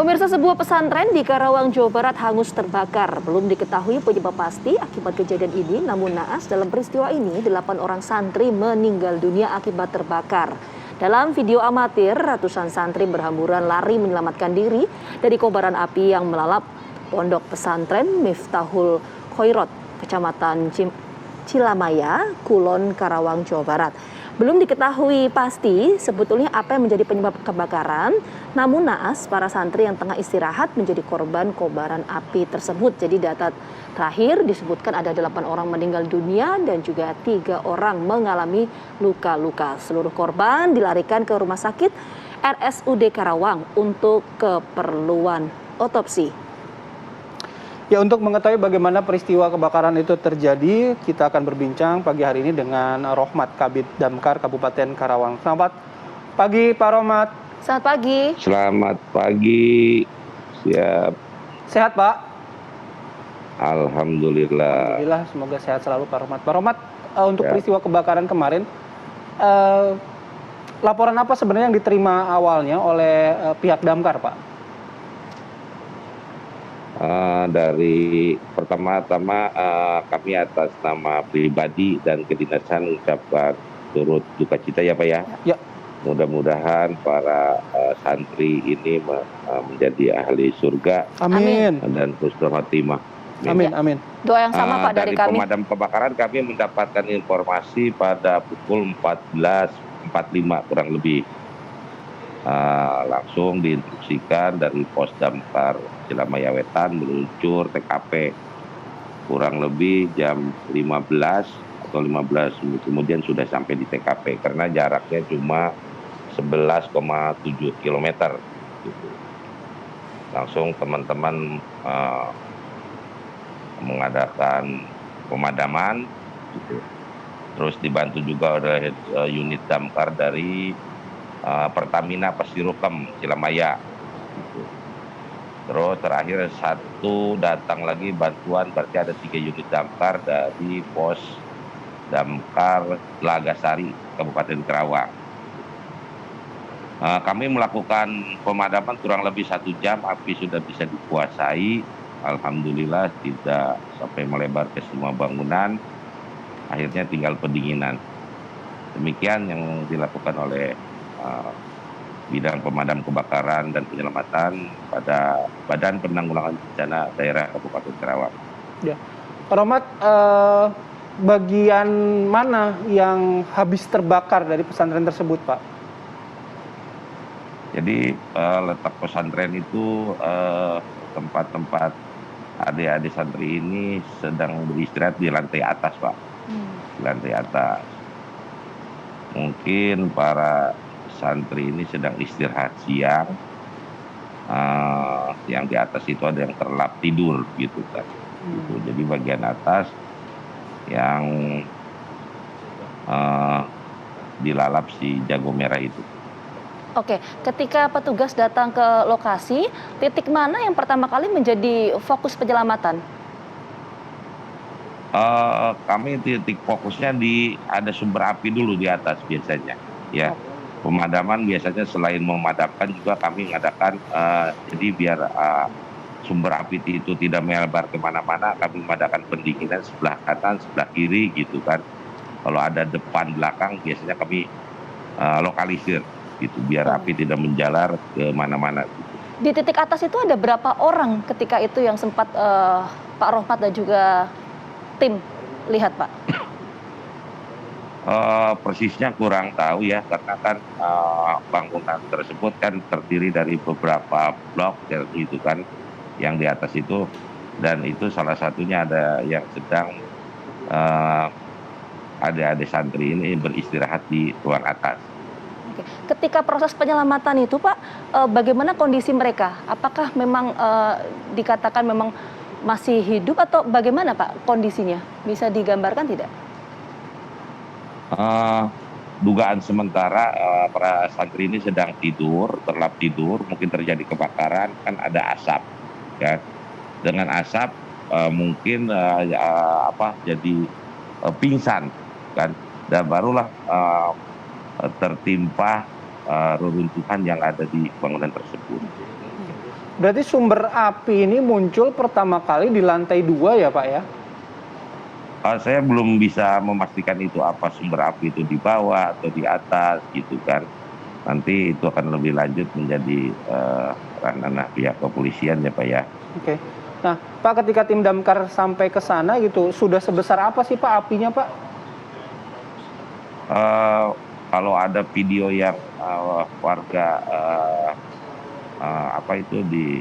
Pemirsa, sebuah pesantren di Karawang, Jawa Barat hangus terbakar. Belum diketahui penyebab pasti akibat kejadian ini, namun naas dalam peristiwa ini 8 orang santri meninggal dunia akibat terbakar. Dalam video amatir, ratusan santri berhamburan lari menyelamatkan diri dari kobaran api yang melalap pondok pesantren Miftahul Khoirot, Kecamatan Cilamaya, Kulon, Karawang, Jawa Barat. Belum diketahui pasti sebetulnya apa yang menjadi penyebab kebakaran, namun naas para santri yang tengah istirahat menjadi korban kobaran api tersebut. Jadi data terakhir disebutkan ada 8 orang meninggal dunia dan juga 3 orang mengalami luka-luka. Seluruh korban dilarikan ke rumah sakit RSUD Karawang untuk keperluan otopsi. Ya, untuk mengetahui bagaimana peristiwa kebakaran itu terjadi, kita akan berbincang pagi hari ini dengan Rohmat, Kabid Damkar Kabupaten Karawang. Selamat pagi, Pak Rohmat. Selamat pagi. Selamat pagi. Siap. Sehat, Pak? Alhamdulillah. Alhamdulillah, semoga sehat selalu, Pak Rohmat. Pak Rohmat, untuk peristiwa kebakaran kemarin, laporan apa sebenarnya yang diterima awalnya oleh pihak Damkar, Pak? Dari pertama-tama kami atas nama pribadi dan kedinasan mengucapkan turut duka cita ya Pak ya. Ya. Mudah-mudahan para santri ini menjadi ahli surga. Amin. Dan husnul khotimah. Amin, amin. Doa yang sama Pak dari kami. Dari pemadam kebakaran kami mendapatkan informasi pada pukul 14.45 kurang lebih. Langsung diinstruksikan dari Pos Damkar Cilamaya Wetan meluncur TKP kurang lebih jam 15 atau 15 menit kemudian sudah sampai di TKP karena jaraknya cuma 11,7 km. Gitu. Langsung teman-teman mengadakan pemadaman, gitu. Terus dibantu juga oleh unit damkar dari Pertamina Pasirukem Cilamaya. Gitu. Terus terakhir satu datang lagi bantuan, berarti ada 3 unit damkar dari Pos Damkar Lagasari Kabupaten Karawang. Kami melakukan pemadaman kurang lebih 1 jam, api sudah bisa dikuasai. Alhamdulillah tidak sampai melebar ke semua bangunan. Akhirnya tinggal pendinginan. Demikian yang dilakukan oleh bidang pemadam kebakaran dan penyelamatan pada Badan Penanggulangan Bencana Daerah Kabupaten Karawang. Ya, Pak Rohmat, bagian mana yang habis terbakar dari pesantren tersebut, Pak? Jadi letak pesantren itu tempat-tempat adik-adik santri ini sedang beristirahat di lantai atas, Pak. Di lantai atas. Mungkin para santri ini sedang istirahat siang, yang di atas itu ada yang terlap tidur gitu kan. Gitu. Jadi bagian atas yang dilalap si jago merah itu. Oke, ketika petugas datang ke lokasi, titik mana yang pertama kali menjadi fokus penyelamatan? Kami titik fokusnya ada sumber api dulu di atas biasanya, ya. Pemadaman biasanya selain memadamkan juga kami mengadakan, jadi biar sumber api itu tidak melebar kemana-mana, kami mengadakan pendinginan sebelah kanan, sebelah kiri gitu kan. Kalau ada depan belakang biasanya kami lokalisir gitu, biar api tidak menjalar ke mana-mana. Gitu. Di titik atas itu ada berapa orang ketika itu yang sempat Pak Rohmat dan juga tim lihat, Pak? Persisnya kurang tahu ya, karena kan bangunan tersebut kan terdiri dari beberapa blok gitu kan, yang di atas itu, dan itu salah satunya ada yang sedang adik-adik santri ini beristirahat di ruang atas. Oke. Ketika proses penyelamatan itu, Pak, bagaimana kondisi mereka? Apakah memang dikatakan memang masih hidup atau bagaimana, Pak, kondisinya? Bisa digambarkan tidak? Dugaan sementara para santri ini sedang tidur, terlap tidur, mungkin terjadi kebakaran, kan ada asap, ya. Dengan asap mungkin jadi pingsan, kan, dan barulah tertimpa reruntuhan yang ada di bangunan tersebut. Berarti sumber api ini muncul pertama kali di lantai 2 ya Pak ya? Saya belum bisa memastikan itu apa sumber api itu di bawah atau di atas gitu kan. Nanti itu akan lebih lanjut menjadi ranah pihak kepolisian ya Pak ya. Oke. Nah, Pak, ketika tim damkar sampai ke sana gitu, sudah sebesar apa sih Pak apinya Pak? Kalau ada video yang warga apa itu di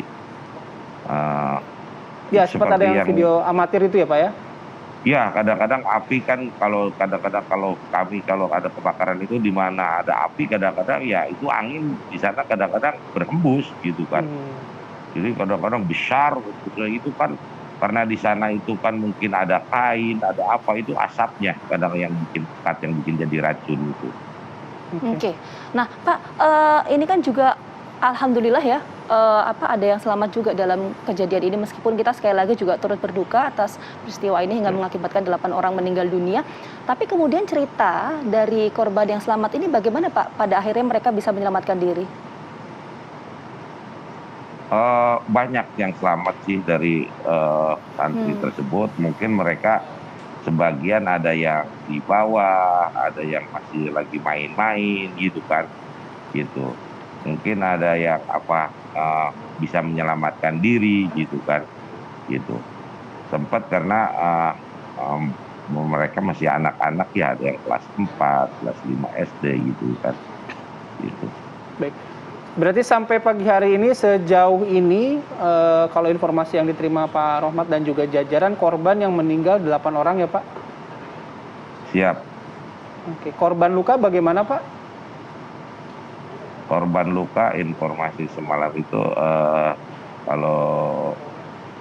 Ya, sempat ada yang seperti video amatir itu ya Pak ya? ya kadang-kadang api kan kalau kami kalau ada kebakaran itu di mana ada api kadang-kadang ya itu angin di sana kadang-kadang berhembus gitu kan. Jadi kadang-kadang besar gitu itu kan karena di sana itu kan mungkin ada kain, ada apa itu asapnya kadang yang bikin pekat yang bikin jadi racun itu. Oke. Nah, Pak, ini kan juga alhamdulillah ya, ada yang selamat juga dalam kejadian ini meskipun kita sekali lagi juga turut berduka atas peristiwa ini hingga mengakibatkan 8 orang meninggal dunia. Tapi kemudian cerita dari korban yang selamat ini bagaimana Pak? Pada akhirnya mereka bisa menyelamatkan diri. Banyak yang selamat sih dari santri tersebut. Mungkin mereka sebagian ada yang di bawah, ada yang masih lagi main-main gitu kan, gitu. Mungkin ada yang bisa menyelamatkan diri gitu kan, gitu. Sempat karena mereka masih anak-anak ya, ada yang kelas 4, kelas 5 SD gitu kan, gitu. Baik. Berarti sampai pagi hari ini sejauh ini kalau informasi yang diterima Pak Rohmat dan juga jajaran korban yang meninggal 8 orang ya Pak? Siap. Oke, korban luka bagaimana Pak? Korban luka informasi semalam itu kalau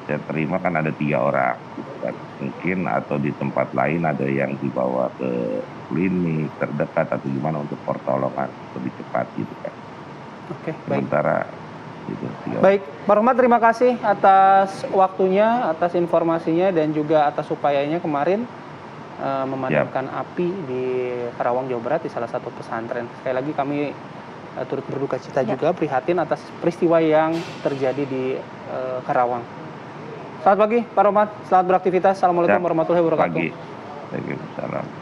saya terima kan ada 3 orang gitu kan. Mungkin atau di tempat lain ada yang dibawa ke klinik terdekat atau gimana untuk pertolongan lebih cepat gitu kan. Oke, baik. Sementara itu. Baik, Pak Rohmat, terima kasih atas waktunya, atas informasinya dan juga atas upayanya kemarin memadamkan api di Karawang, Jawa Barat di salah satu pesantren. Sekali lagi kami turut berduka cita juga prihatin atas peristiwa yang terjadi di Karawang. Selamat pagi Pak Rohmat, selamat beraktivitas. Assalamualaikum warahmatullahi wabarakatuh. Pagi. Waalaikumsalam.